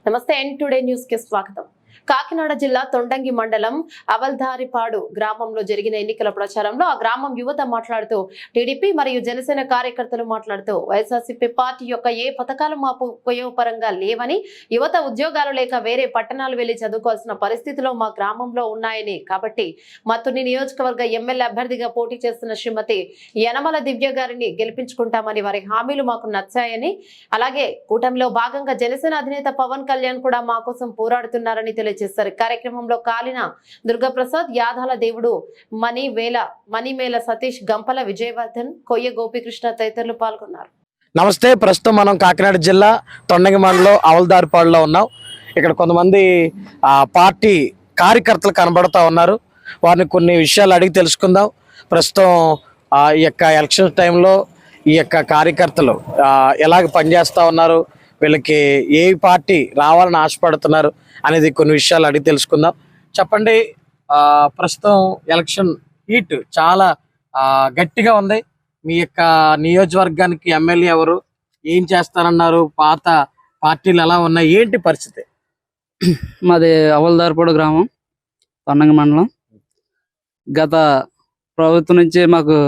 నమస్తే ఎన్ today news కి స్వాగతం. కాకినాడ జిల్లా తొండంగి మండలం అవల్దారిపాడు గ్రామంలో జరిగిన ఎన్నికల ప్రచారంలో ఆ గ్రామం యువత మాట్లాడుతూ టీడీపీ మరియు జనసేన కార్యకర్తలు మాట్లాడుతూ వైఎస్ఆర్సీపీ పార్టీ యొక్క ఏ పథకాలు మాకు ఉపయోగపరంగా లేవని, యువత ఉద్యోగాలు లేక వేరే పట్టణాలు వెళ్లి చదువుకోవాల్సిన పరిస్థితిలో మా గ్రామంలో ఉన్నాయని, కాబట్టి మత్తుని నియోజకవర్గ ఎమ్మెల్యే అభ్యర్థిగా పోటీ చేస్తున్న శ్రీమతి యనమల దివ్య గారిని గెలిపించుకుంటామని, వారి హామీలు మాకు నచ్చాయని, అలాగే కూటమిలో భాగంగా జనసేన అధినేత పవన్ కళ్యాణ్ కూడా మా కోసం పోరాడుతున్నారని తెలియజేశారు. కార్యక్రమంలో కాలిన దుర్గాప్రసాద్, యాదాల దేవుడు, మణిమేల సతీష్, గంపల విజయవర్ధన్, కొయ్య గోపికృష్ణ తదితరులు పాల్గొన్నారు. నమస్తే. ప్రస్తుతం మనం కాకినాడ జిల్లా తొండంగి మండలం అవల్దారిపాడులో ఉన్నాం. ఇక్కడ కొంతమంది పార్టీ కార్యకర్తలు కనబడుతూ ఉన్నారు. వారిని కొన్ని విషయాలు అడిగి తెలుసుకుందాం. ప్రస్తుతం ఈ యొక్క ఎలక్షన్ టైంలో ఈ యొక్క కార్యకర్తలు ఎలాగ పనిచేస్తూ ఉన్నారు, వీళ్ళకి ఏ పార్టీ రావాలని ఆశపడుతున్నారు అనేది కొన్ని విషయాలు అడిగి తెలుసుకుందాం. చెప్పండి, ప్రస్తుతం ఎలక్షన్ హీట్ చాలా గట్టిగా ఉంది. మీ యొక్క నియోజకవర్గానికి ఎమ్మెల్యే ఎవరు, ఏం చేస్తారన్నారు, పాత పార్టీలు ఎలా ఉన్నాయి, ఏంటి పరిస్థితి? మాది అవల్దారిపాడు గ్రామం, తొండంగి మండలం. గత ప్రభుత్వం నుంచి మాకు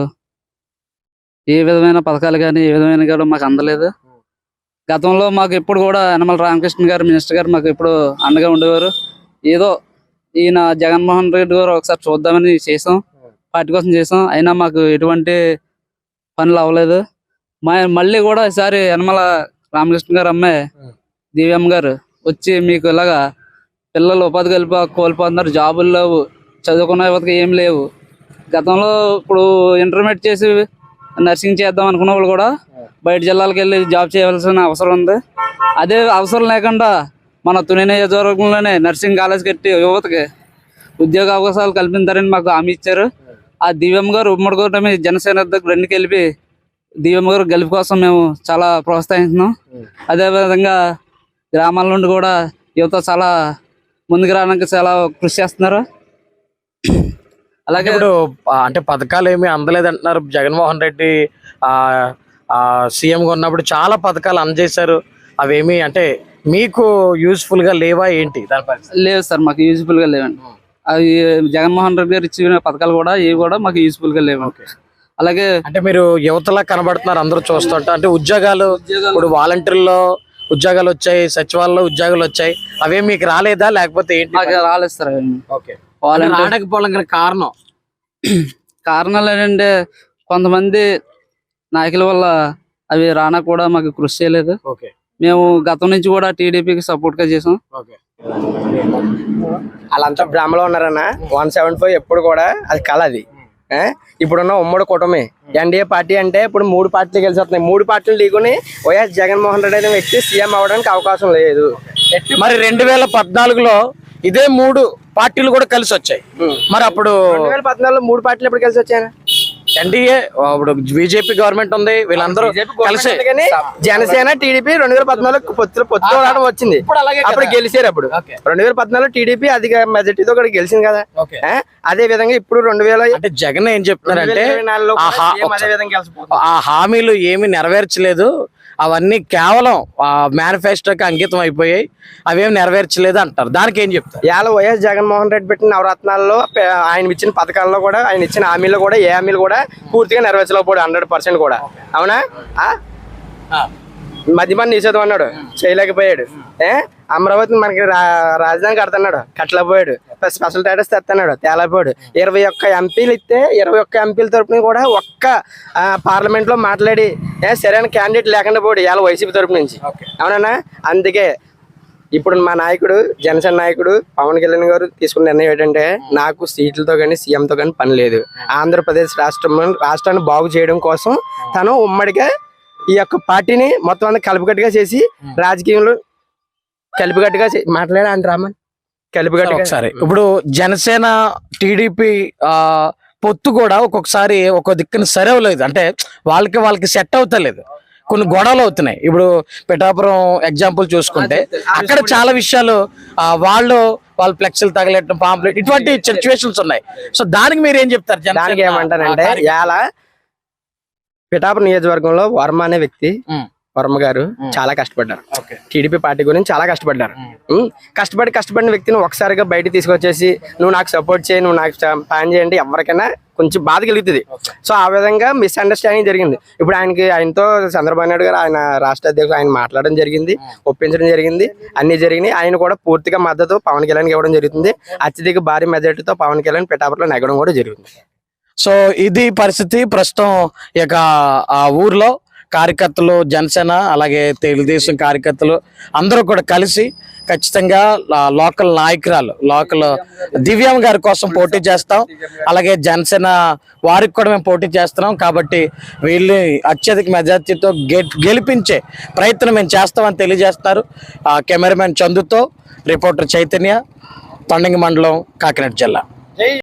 ఏ విధమైన పథకాలు కానీ ఏ విధమైన కూడా మాకు అందలేదు. గతంలో మాకు ఎప్పుడు కూడా యనమల రామకృష్ణ గారు మినిస్టర్ గారు మాకు ఎప్పుడు అండగా ఉండేవారు. ఏదో ఈయన జగన్మోహన్ రెడ్డి గారు ఒకసారి చూద్దామని చేసాం, పార్టీ కోసం చేసాం, అయినా మాకు ఎటువంటి పనులు అవ్వలేదు. మళ్ళీ కూడా ఈసారి యనమల రామకృష్ణ గారు అమ్మాయి దివ్యమ్మ గారు వచ్చి మీకు ఇలాగా పిల్లలు ఉపాధి కోల్పోతున్నారు, జాబులు లేవు, చదువుకున్న యువతకి ఏం లేవు. గతంలో ఇప్పుడు ఇంటర్మీడియట్ చేసి నర్సింగ్ చేద్దాం అనుకున్న వాళ్ళు కూడా బయట జిల్లాలకు వెళ్ళి జాబ్ చేయవలసిన అవసరం ఉంది. అదే అవసరం లేకుండా మన తుని నియోజకవర్గంలోనే నర్సింగ్ కాలేజ్ కట్టి యువతకి ఉద్యోగ అవకాశాలు కల్పించారని మాకు హామీ ఇచ్చారు. ఆ దివ్యమ్మ గారు ఉమ్మడి కూటమి జనసేన రెండుకి వెళ్ళి దివ్యమ్మ గారు గెలుపు కోసం మేము చాలా ప్రోత్సహిస్తున్నాం. అదేవిధంగా గ్రామాల నుండి కూడా యువత చాలా ముందుకు రావడానికి చాలా కృషి చేస్తున్నారు. అలాగే ఇప్పుడు అంటే పథకాలు ఏమి అందలేదు అంటున్నారు. జగన్మోహన్ రెడ్డి సీఎంగా ఉన్నప్పుడు చాలా పథకాలు అందజేశారు. అవేమి అంటే మీకు యూజ్ఫుల్ గా లేవా ఏంటి? దానిపై లేవు సార్, మాకు యూజ్ఫుల్ గా లేవండి. అవి జగన్మోహన్ రెడ్డి గారు ఇచ్చిన పథకాలు కూడా ఇవి కూడా మాకు యూజ్ఫుల్ గా లేవు. అలాగే అంటే మీరు యువతలా కనబడుతున్నారు, అందరూ చూస్తుంటారు. అంటే ఉద్యోగాలు ఇప్పుడు వాలంటీర్లో ఉద్యోగాలు వచ్చాయి, సచివాలయంలో ఉద్యోగాలు వచ్చాయి, అవే మీకు రాలేదా లేకపోతే ఏంటి? రాలేదు సార్. రాకపోవడం కారణాలు ఏంటంటే కొంతమంది నాయకుల వల్ల అవి రానా కూడా మాకు కృషి చేయలేదు. మేము గతం నుంచి కూడా టీడీపీకి సపోర్ట్ గా చేసాం. వాళ్ళంతా భ్రమలో ఉన్నారన్న. 175 ఎప్పుడు కూడా అది కళ. అది ఇప్పుడున్న ఉమ్మడి కూటమి ఎన్డీఏ పార్టీ అంటే ఇప్పుడు 3 పార్టీలు కలిసి వస్తున్నాయి. 3 పార్టీలు ఢీకొని వైఎస్ జగన్మోహన్ రెడ్డి అనే వ్యక్తి సీఎం అవడానికి అవకాశం లేదు. మరి 2014లో ఇదే 3 పార్టీలు కూడా కలిసి వచ్చాయి. మరి అప్పుడు 2014లో 3 పార్టీలు ఎప్పుడు కలిసి వచ్చాయి? ఎన్డీఏ ఇప్పుడు బీజేపీ గవర్నమెంట్ ఉంది, వీళ్ళందరూ కలిసి. జనసేన టీడీపీ 2014 పొత్తు రావడం వచ్చింది, అప్పుడు గెలిచారు. అప్పుడు 2014లో టీడీపీ అధిక మెజార్టీతో కూడా గెలిచింది కదా. అదే విధంగా ఇప్పుడు 2000 అంటే జగన్ ఏం చెప్తున్నారంటే ఆ హామీలు ఏమి నెరవేర్చలేదు, అవన్నీ కేవలం మేనిఫెస్టోకి అంకితం అయిపోయాయి, అవేమి నెరవేర్చలేదు అంటారు. దానికి ఏం చెప్తారు? ఇవాళ వైఎస్ జగన్మోహన్ రెడ్డి పెట్టిన నవరత్నాల్లో ఆయన ఇచ్చిన పథకాల్లో కూడా, ఆయన ఇచ్చిన హామీలు కూడా ఏ హామీలు కూడా పూర్తిగా నెరవేర్చలేకపోయాడు 100% కూడా. అవునా? మద్యపాన నిషేధం అన్నాడు, చేయలేకపోయాడు. అమరావతి మనకి రాజధాని కడుతున్నాడు, కట్టలేకపోయాడు. Special status తెస్తున్నాడు, తేలేకపోయాడు. 21 ఎంపీలు ఇస్తే 21 ఎంపీల తరపున కూడా ఒక్క పార్లమెంట్ లో మాట్లాడి సరైన క్యాండిడేట్ లేకుండా పోయాడు ఇవాళ వైసీపీ తరపు నుంచి. అవునా? అందుకే ఇప్పుడు మా నాయకుడు, జనసేన నాయకుడు పవన్ కళ్యాణ్ గారు తీసుకున్న నిర్ణయం ఏంటంటే, నాకు సీట్లతో కానీ సీఎంతో కానీ పని లేదు. ఆంధ్రప్రదేశ్ రాష్ట్రాన్ని బాగు చేయడం కోసం తను ఉమ్మడిగా ఈ యొక్క పార్టీని మొత్తం అంతా కలిపికట్టుగా చేసి, రాజకీయంలో కలిపికట్టుగా మాట్లాడే అంత రామన్ కలిపికట్టుగా. సరే, ఇప్పుడు జనసేన టీడీపీ పొత్తు కూడా ఒక్కొక్కసారి ఒక్కో దిక్కున సరవలేదు, అంటే వాళ్ళకి సెట్ అవుతలేదు, కొన్ని గొడవలు అవుతున్నాయి. ఇప్పుడు పిఠాపురం ఎగ్జాంపుల్ చూసుకుంటే అక్కడ చాలా విషయాలు వాళ్ళ ఫ్లెక్స్లు తగలెట్టడం, పాంప్లెట్, ఇటువంటి సిచ్యువేషన్స్ ఉన్నాయి. సో దానికి మీరు ఏం చెప్తారు? దానికి ఏమంటారంటే, ఇవాళ పిఠాపురం నియోజకవర్గంలో వర్మ అనే వ్యక్తి వర్మ గారు చాలా కష్టపడ్డారు. ఓకే. టీడీపీ పార్టీ గురించి చాలా కష్టపడ్డారు. కష్టపడిన వ్యక్తిని ఒకసారిగా బయట తీసుకొచ్చేసి నువ్వు నాకు సపోర్ట్ చేయి, నువ్వు నాకు ప్లాన్ చేయండి, ఎవరికైనా కొంచెం బాధ కలుగుతుంది. సో ఆ విధంగా మిస్అండర్స్టాండింగ్ జరిగింది. ఇప్పుడు ఆయనతో చంద్రబాబు నాయుడు గారు ఆయన రాష్ట్ర అధ్యక్షుడు ఆయన మాట్లాడడం జరిగింది, ఒప్పించడం జరిగింది, అన్ని జరిగినాయి. ఆయన కూడా పూర్తిగా మద్దతు పవన్ కళ్యాణ్ ఇవ్వడం జరుగుతుంది. అత్యధిక భారీ మెజార్టీతో పవన్ కళ్యాణ్ పిఠాపురంలో నెగ్గడం కూడా జరుగుతుంది. సో ఇది పరిస్థితి ప్రస్తుతం ఇక ఆ ఊర్లో కార్యకర్తలు, జనసేన అలాగే తెలుగుదేశం కార్యకర్తలు అందరూ కూడా కలిసి ఖచ్చితంగా లోకల్ నాయకురాలు లోకల్ దివ్యాం గారి కోసం పోటీ చేస్తాం. అలాగే జనసేన వారికి కూడా మేము పోటీ చేస్తున్నాం. కాబట్టి వీళ్ళు అత్యధిక మెజార్టీతో గెలిపించే ప్రయత్నం మేము చేస్తామని తెలియజేస్తున్నారు. కెమెరామెన్ చందుతో రిపోర్టర్ చైతన్య, తొండంగి మండలం, కాకినాడ జిల్లా.